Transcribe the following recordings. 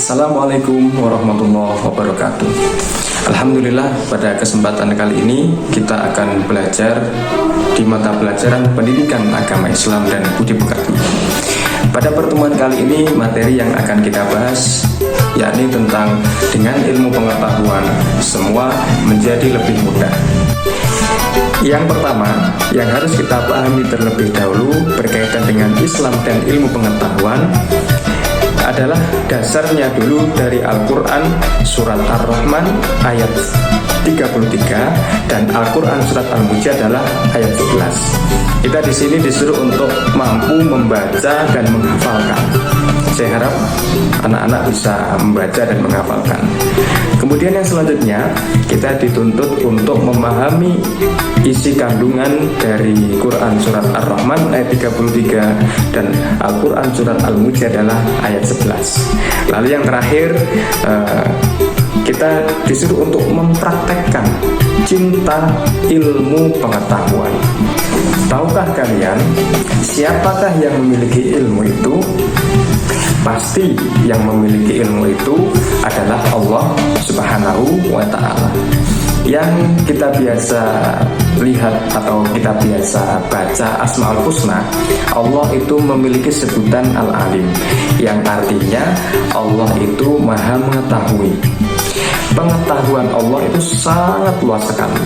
Assalamualaikum warahmatullahi wabarakatuh. Alhamdulillah, pada kesempatan kali ini kita akan belajar di mata pelajaran Pendidikan Agama Islam dan Budi Pekerti. Pada pertemuan kali ini, materi yang akan kita bahas yakni tentang dengan ilmu pengetahuan semua menjadi lebih mudah. Yang pertama yang harus kita pahami terlebih dahulu berkaitan dengan Islam dan ilmu pengetahuan adalah dasarnya dulu dari Al-Quran surat Ar-Rahman ayat 33 dan Al-Quran surat Al-Mujadalah ayat 11. Kita di sini disuruh untuk mampu membaca dan menghafalkan. Saya harap anak-anak bisa membaca dan menghafalkan. Kemudian yang selanjutnya kita dituntut untuk memahami isi kandungan dari Quran surat Ar-Rahman ayat 33 dan Al-Quran surat Al-Mujadalah ayat 11. Lalu yang terakhir kita disuruh untuk mempraktekkan cinta ilmu pengetahuan. Tahukah kalian siapakah yang memiliki ilmu itu? Pasti yang memiliki ilmu itu adalah Allah Subhanahu wa Ta'ala. Yang kita biasa lihat atau kita biasa baca Asmaul Husna, Allah itu memiliki sebutan Al-Alim, yang artinya Allah itu maha mengetahui. Pengetahuan Allah itu sangat luas sekali,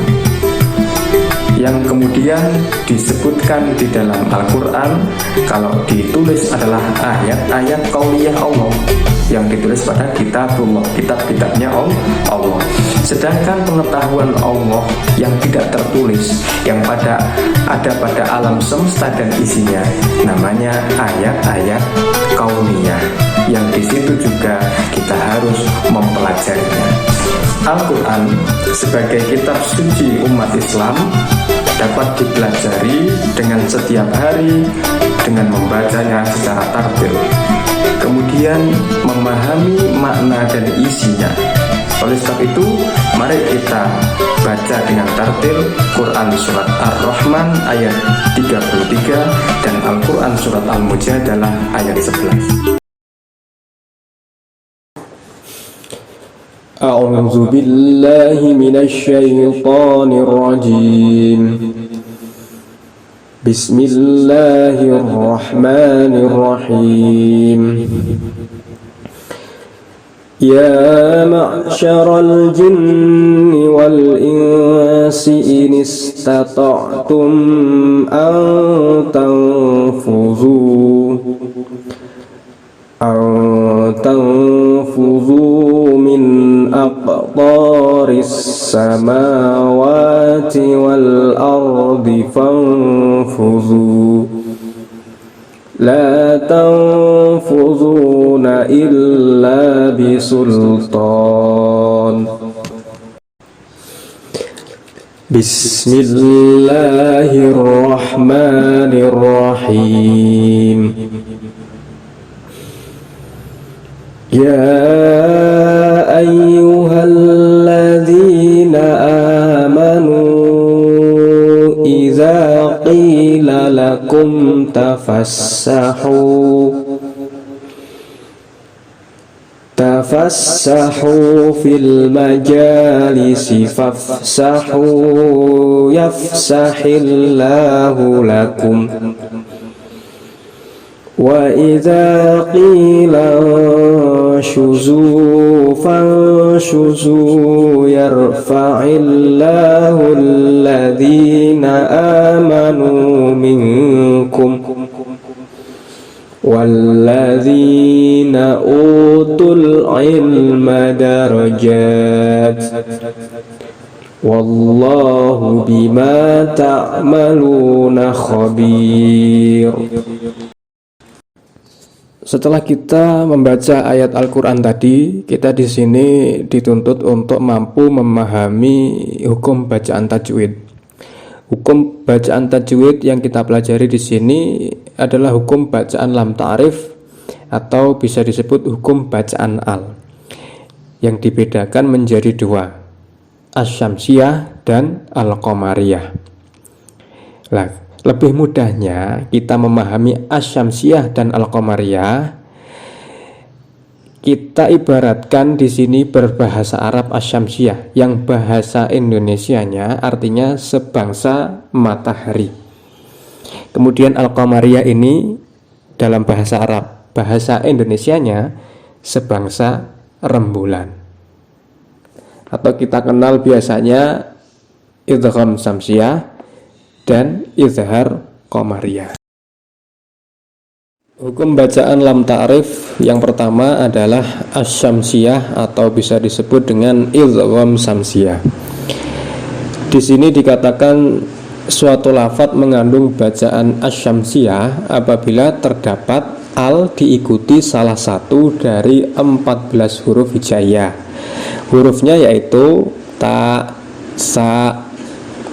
yang kemudian disebutkan di dalam Al-Quran kalau ditulis adalah ayat-ayat qauliyah Allah yang ditulis pada kitab-kitabnya Allah. Sedangkan pengetahuan Allah yang tidak tertulis, yang ada pada alam semesta dan isinya, namanya ayat-ayat qauliyah, yang di situ juga kita harus mempelajarinya. Al-Quran sebagai kitab suci umat Islam dapat dipelajari dengan setiap hari dengan membacanya secara tartil, kemudian memahami makna dan isinya. Oleh sebab itu, mari kita baca dengan tartil Quran surat Ar-Rahman ayat 33 dan Al-Quran surat Al-Mujadalah ayat 11. أعوذ بالله من الشيطان الرجيم بسم الله الرحمن الرحيم يا معشر الجن والإنس إن استطعتم أن تنفذوا من أقطار السماوات والأرض فانفذوا لا تنفذون إلا بسلطان بسم الله الرحمن الرحيم يا أيها الذين آمنوا إذا قيل لكم تفسحوا في المجالس فافسحوا يفسح الله لكم وإذا قيل انشزوا فانشزوا يرفع الله الذين آمنوا منكم والذين أوتوا العلم درجات والله بما تعملون خبير. Setelah kita membaca ayat Al-Quran tadi, kita di sini dituntut untuk mampu memahami hukum bacaan tajwid. Hukum bacaan tajwid yang kita pelajari di sini adalah hukum bacaan lam ta'rif atau bisa disebut hukum bacaan al, yang dibedakan menjadi dua, asy-syamsiyah dan al-qamariyah. Lebih mudahnya kita memahami asy-syamsiyah dan al-qamariyah, kita ibaratkan di sini berbahasa Arab Asyamsiyah, yang bahasa Indonesianya artinya sebangsa matahari. Kemudian Al-Qamariyah ini dalam bahasa Arab, bahasa Indonesianya sebangsa rembulan, atau kita kenal biasanya idgham syamsiyah dan izhar qamariyah. Hukum bacaan lam ta'rif yang pertama adalah asyamsiyah atau bisa disebut dengan idgham syamsiyah. Di sini dikatakan suatu lafadz mengandung bacaan asyamsiyah apabila terdapat al diikuti salah satu dari 14 huruf hijaiyah. Hurufnya yaitu ta, sa,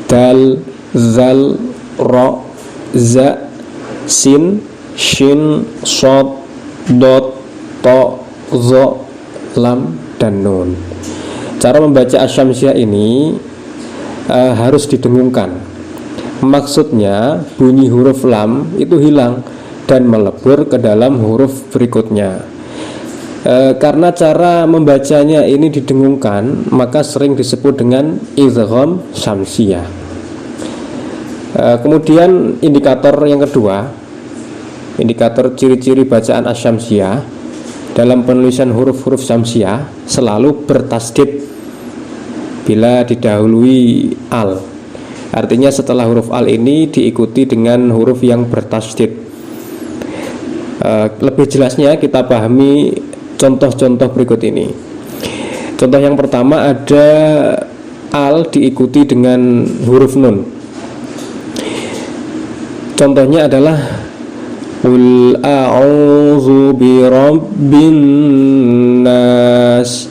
dal, zal, ro, za, sin, shin, shod, dot, to, zo, lam, dan nun. Cara membaca asyamsiyah ini harus didengungkan. Maksudnya bunyi huruf lam itu hilang dan melebur ke dalam huruf berikutnya. Karena cara membacanya ini didengungkan, maka sering disebut dengan idgham syamsiyah. Kemudian indikator yang kedua, indikator ciri-ciri bacaan asyamsiyah dalam penulisan huruf-huruf syamsiyah selalu bertasdid bila didahului al. Artinya setelah huruf al ini diikuti dengan huruf yang bertasdid. Lebih jelasnya kita pahami contoh-contoh berikut ini. Contoh yang pertama ada al diikuti dengan huruf nun. Contohnya adalah qul a'udzu birabbin nas.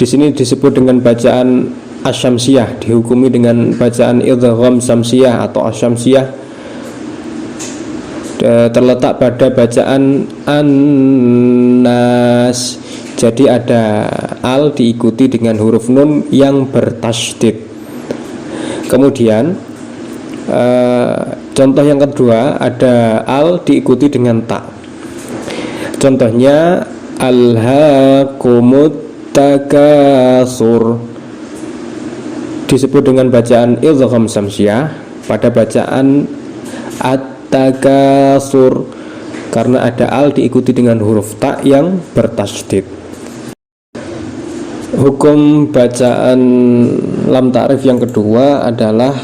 Di sini disebut dengan bacaan asyamsiyah, dihukumi dengan bacaan idgham syamsiyah atau asyamsiyah, terletak pada bacaan an-nas. Jadi ada al diikuti dengan huruf nun yang bertasydid. Kemudian contoh yang kedua ada al diikuti dengan ta. Contohnya alhaakumut takasur, disebut dengan bacaan idgham syamsiyah pada bacaan at-takasur karena ada al diikuti dengan huruf ta yang bertasydid. Hukum bacaan lam ta'rif yang kedua adalah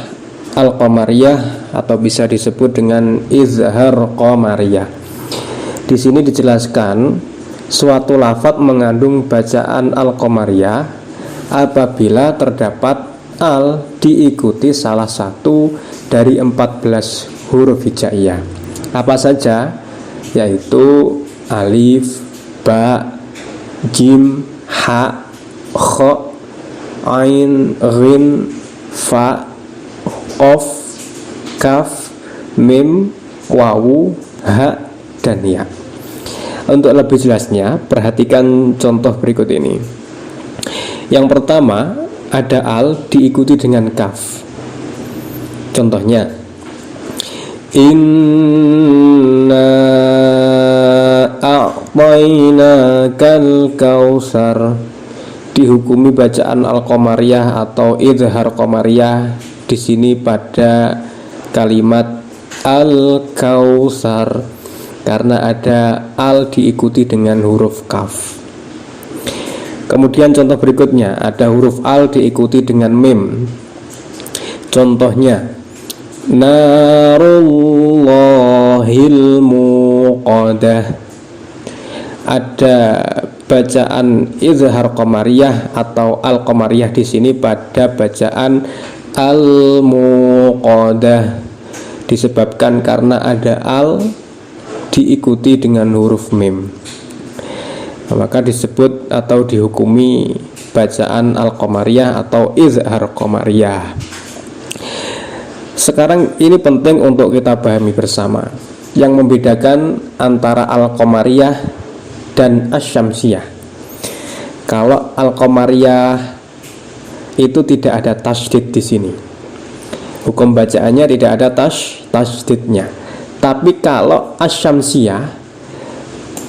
al-qamariyah atau bisa disebut dengan izhar qamariyah. Di sini dijelaskan suatu lafadz mengandung bacaan al-qamariyah apabila terdapat al diikuti salah satu dari 14 huruf hijaiyah. Apa saja? Yaitu alif, ba, jim, ha, kha, ain, ghin, fa, qaf, kaf, mim, wawu, ha, dan ya. Untuk lebih jelasnya, perhatikan contoh berikut ini. Yang pertama, ada al diikuti dengan kaf. Contohnya, inna a'tainakal kausar, dihukumi bacaan al-qamariyah atau izhar qamariyah di sini pada kalimat al-kausar karena ada al diikuti dengan huruf kaf. Kemudian contoh berikutnya ada huruf al diikuti dengan mim. Contohnya narullahil muqadah. Ada bacaan izhar qamariyah atau al-qamariyah di sini pada bacaan al-muqadah disebabkan karena ada al diikuti dengan huruf mim. Maka disebut atau dihukumi bacaan al-qamariyah atau izhar qamariyah. Sekarang ini penting untuk kita pahami bersama yang membedakan antara al-qamariyah dan asyamsiyah. Kalau al-qamariyah itu tidak ada tasydid di sini, hukum bacaannya tidak ada tasydidnya. Tapi kalau asyamsiyah,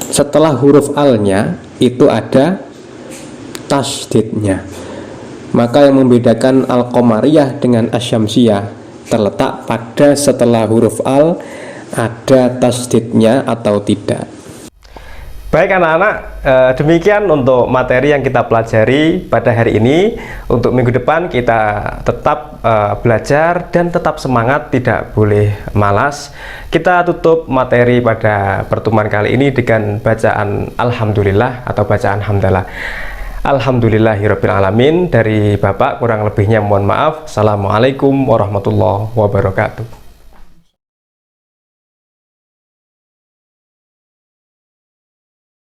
setelah huruf alnya itu ada tasdidnya. Maka yang membedakan al-qamariyah dengan asyamsiyah terletak pada setelah huruf al ada tasdidnya atau tidak. Baik anak-anak, demikian untuk materi yang kita pelajari pada hari ini. Untuk minggu depan kita tetap belajar dan tetap semangat, tidak boleh malas. Kita tutup materi pada pertemuan kali ini dengan bacaan Alhamdulillah atau bacaan hamdalah. Alhamdulillahirabbil alamin. Dari Bapak kurang lebihnya mohon maaf. Assalamualaikum warahmatullahi wabarakatuh.